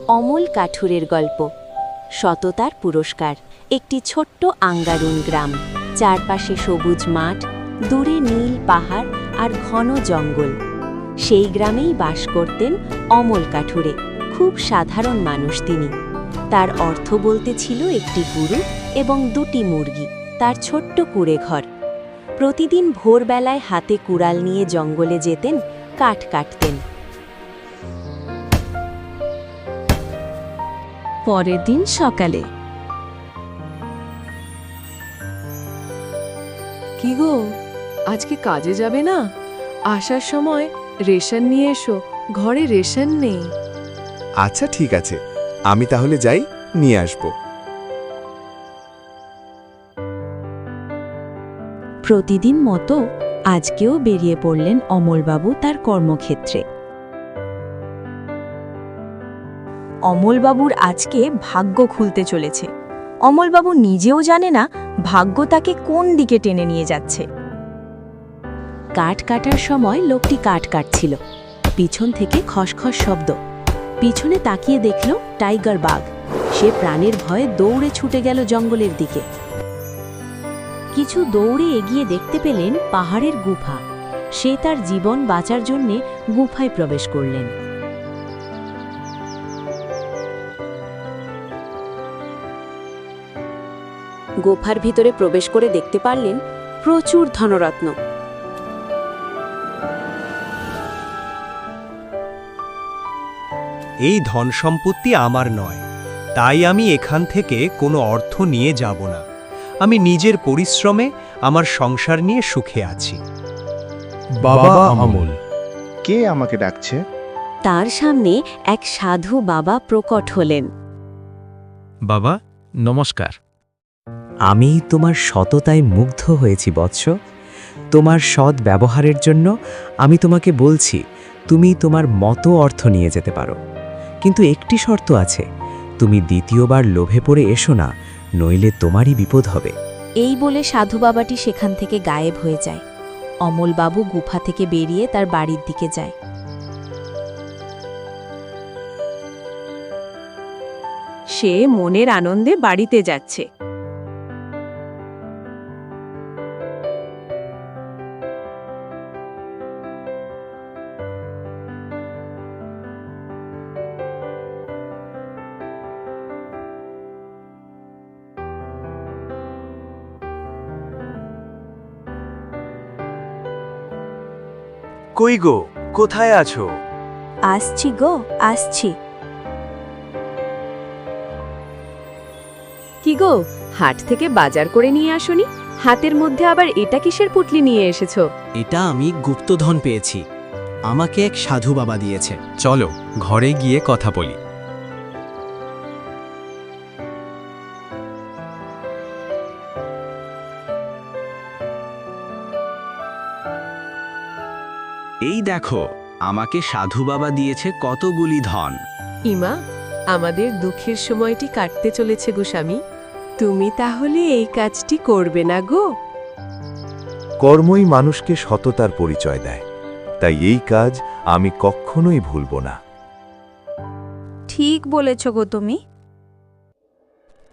অমল কাঠুরের গল্প। সততার পুরস্কার। একটি ছোট্ট আঙ্গারুন গ্রাম, চারপাশে সবুজ মাঠ, দূরে নীল পাহাড় আর ঘন জঙ্গল। সেই গ্রামেই বাস করতেন অমল কাঠুরে। খুব সাধারণ মানুষ তিনি। তার অর্থ বলতে ছিল একটি গরু এবং 2টি মুরগি, তার ছোট্ট কুঁড়ে ঘর। প্রতিদিন ভোরবেলায় হাতে কুড়াল নিয়ে জঙ্গলে যেতেন, কাঠ কাটতেন। পরের দিন সকালে। কি গো, আজকে কাজে যাবে না? আসার সময় রেশন নিয়ে এসো, ঘরে রেশন নেই। আচ্ছা ঠিক আছে, আমি তাহলে যাই, নিয়ে আসব। প্রতিদিন মতো আজকেও বেরিয়ে পড়লেন অমলবাবু তার কর্মক্ষেত্রে। অমলবাবুর আজকে ভাগ্য খুলতে চলেছে। অমলবাবু নিজেও জানে না ভাগ্য তাকে কোন দিকে টেনে নিয়ে যাচ্ছে। কাঠ কাটার সময় লোকটি কাঠ কাটছিল। পিছন থেকে খসখস শব্দ। পিছনে তাকিয়ে দেখল টাইগার বাঘ। সে প্রাণের ভয়ে দৌড়ে ছুটে গেল জঙ্গলের দিকে। কিছু দৌড়ে এগিয়ে দেখতে পেলেন পাহাড়ের গুফা। সে তার জীবন বাঁচার জন্যে গুফায় প্রবেশ করলেন। গুফার ভিতরে প্রবেশ করে দেখতে পারলেন প্রচুর ধনরত্ন। এই ধন সম্পত্তি আমার নয়, তাই আমি এখান থেকে কোনো অর্থ নিয়ে যাব না। আমি নিজের পরিশ্রমে আমার সংসার নিয়ে সুখে আছি। বাবা অমল, কে আমাকে ডাকছে? তার সামনে এক সাধু বাবা প্রকট হলেন। বাবা নমস্কার। আমি তোমার সততায় মুগ্ধ হয়েছি বৎস। তোমার সৎ ব্যবহারের জন্য আমি তোমাকে বলছি, তুমি তোমার মতো অর্থ নিয়ে যেতে পারো, কিন্তু একটি শর্ত আছে, তুমি দ্বিতীয়বার লোভে পড়ে এসো না, নইলে তোমারই বিপদ হবে। এই বলে সাধু বাবাটি সেখান থেকে গায়েব হয়ে যায়। অমলবাবু গুফা থেকে বেরিয়ে তার বাড়ির দিকে যায়। সে মনের আনন্দে বাড়িতে যাচ্ছে। কই গো, কোথায় আছো? আসছি গো, আসছি। কি গো, হাট থেকে বাজার করে নিয়ে আসোনি? হাতের মধ্যে আবার এটা কিসের পুটলি নিয়ে এসেছো? এটা আমি গুপ্তধন পেয়েছি, আমাকে এক সাধু বাবা দিয়েছে। চলো ঘরে গিয়ে কথা বলি। এই দেখো, আমাকে সাধু বাবা দিয়েছে কতগুলি ধন। ইমা, আমাদের দুঃখের সময়টি কাটতে চলেছে গো স্বামী। তুমি তাহলে এই কাজটি করবে না গো? কর্মই মানুষকে সততার পরিচয় দেয়, তাই এই কাজ আমি কখনোই ভুলব না। ঠিক বলেছ গো তুমি।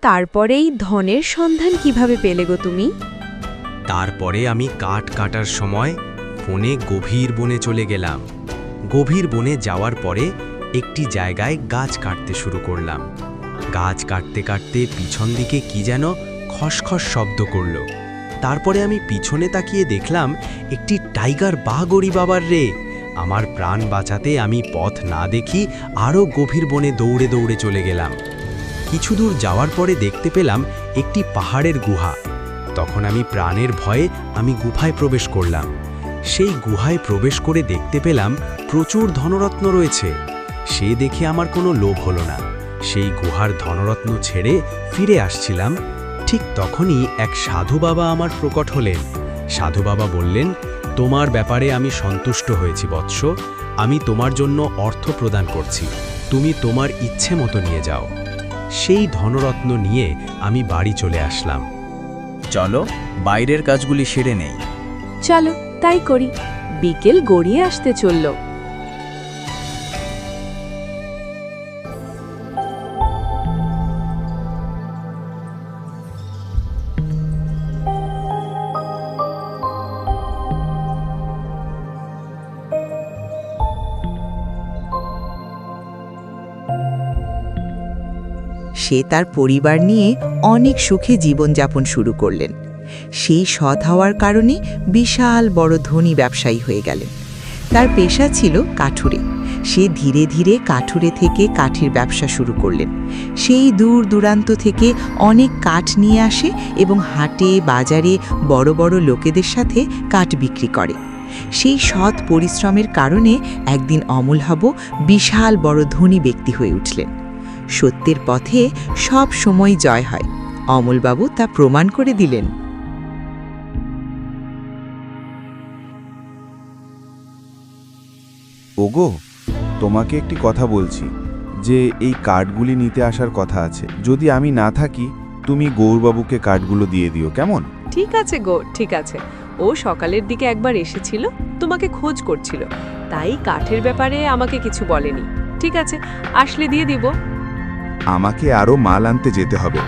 তারপরেই ধনের সন্ধান কিভাবে পেলে গো তুমি? তারপরে আমি কাঠ কাটার সময় ফোনে গভীর বনে চলে গেলাম। গভীর বনে যাওয়ার পরে একটি জায়গায় গাছ কাটতে শুরু করলাম। গাছ কাটতে কাটতে পিছন দিকে কি যেন খসখস শব্দ করল। তারপরে আমি পিছনে তাকিয়ে দেখলাম একটি টাইগার বাঘ ওরি বাবার রে। আমার প্রাণ বাঁচাতে আমি পথ না দেখি আরও গভীর বনে দৌড়ে দৌড়ে চলে গেলাম। কিছু দূর যাওয়ার পরে দেখতে পেলাম একটি পাহাড়ের গুহা। তখন আমি প্রাণের ভয়ে আমি গুহায় প্রবেশ করলাম। সেই গুহায় প্রবেশ করে দেখতে পেলাম প্রচুর ধনরত্ন রয়েছে। সে দেখে আমার কোনো লোভ হলো না। সেই গুহার ধনরত্ন ছেড়ে ফিরে আসছিলাম, ঠিক তখনই এক সাধু বাবা আমার প্রকট হলেন। সাধু বাবা বললেন, তোমার ব্যাপারে আমি সন্তুষ্ট হয়েছি বৎস, আমি তোমার জন্য অর্থ প্রদান করছি, তুমি তোমার ইচ্ছে মতো নিয়ে যাও। সেই ধনরত্ন নিয়ে আমি বাড়ি চলে আসলাম। চলো বাইরের কাজগুলি সেরে নেই। চলো তাই করি। বিকেল গড়িয়ে আসতে চলল। সে তার পরিবার নিয়ে অনেক সুখে জীবনযাপন শুরু করলেন। সেই সৎ হওয়ার কারণে বিশাল বড় ধনী ব্যবসায়ী হয়ে গেলেন। তার পেশা ছিল কাঠুরে। সে ধীরে ধীরে কাঠুরে থেকে কাঠের ব্যবসা শুরু করলেন। সেই দূর দূরান্ত থেকে অনেক কাঠ নিয়ে আসে এবং হাটে বাজারে বড় বড় লোকেদের সাথে কাঠ বিক্রি করে। সেই সৎ পরিশ্রমের কারণে একদিন অমূল্যবাবু বিশাল বড় ধনী ব্যক্তি হয়ে উঠলেন। সত্যের পথে সব সময় জয় হয়। অমলবাবু তা প্রমাণ করে দিলেন। ওগো, তোমাকে একটি কথা বলছি যে এই কার্ডগুলি নিতে আসার কথা আছে। যদি আমি না থাকি, তুমি গৌরবাবুকে কার্ডগুলো দিয়ে দিও, কেমন? ঠিক আছে গো, ঠিক আছে। ও সকালের দিকে একবার এসেছিল, তোমাকে খোঁজ করছিল, তাই কাঠের ব্যাপারে আমাকে কিছু বলেনি। ঠিক আছে, আসলে দিয়ে দিব। আমাকে আরও মাল আনতে যেতে হবে।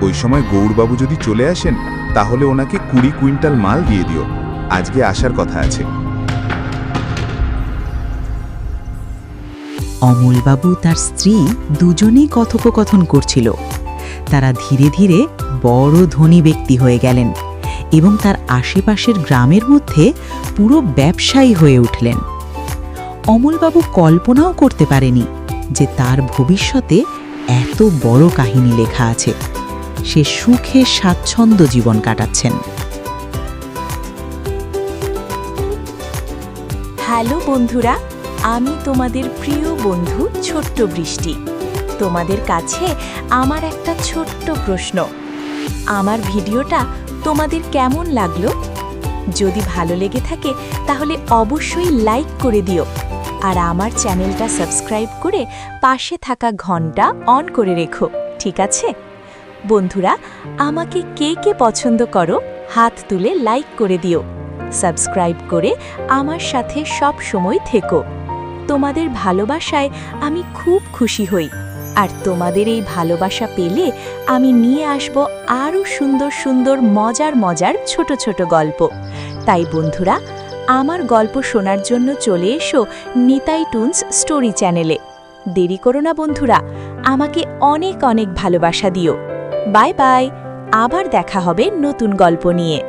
ওই সময় গৌরবাবু যদি চলে আসেন, তাহলে ওনাকে 20 কুইন্টাল মাল দিয়ে দিও। আজকে আসার কথা আছে। অমলবাবু তার স্ত্রী দুজনেই কথোপকথন করছিল। তারা ধীরে ধীরে বড় ধনী ব্যক্তি হয়ে গেলেন এবং তার আশেপাশের গ্রামের মধ্যে পুরো ব্যবসায়ী হয়ে উঠলেন। অমলবাবু কল্পনাও করতে পারেনি যে তার ভবিষ্যতে এত বড় কাহিনী লেখা আছে। সে সুখে স্বাচ্ছন্দ্য জীবন কাটাচ্ছেন। হ্যালো বন্ধুরা, আমি তোমাদের প্রিয় বন্ধু ছোট্ট বৃষ্টি। তোমাদের কাছে আমার একটা ছোট্ট প্রশ্ন। আমার ভিডিওটা তোমাদের কেমন লাগলো? যদি ভালো লেগে থাকে তাহলে অবশ্যই লাইক করে দিও, আর আমার চ্যানেলটা সাবস্ক্রাইব করে পাশে থাকা ঘন্টা অন করে রেখো, ঠিক আছে? বন্ধুরা, আমাকে কে কে পছন্দ করো হাত তুলে লাইক করে দিও, সাবস্ক্রাইব করে আমার সাথে সব সময় থেকো। তোমাদের ভালোবাসায় আমি খুব খুশি হই, আর তোমাদের এই ভালোবাসা পেলে আমি নিয়ে আসব আরও সুন্দর সুন্দর মজার মজার ছোট ছোট গল্প। তাই বন্ধুরা, আমার গল্প শোনার জন্য চলে এসো নিতাই টুনস স্টোরি চ্যানেলে। দেরি করো না বন্ধুরা, আমাকে অনেক অনেক ভালোবাসা দিও। বাই বাই, আবার দেখা হবে নতুন গল্প নিয়ে।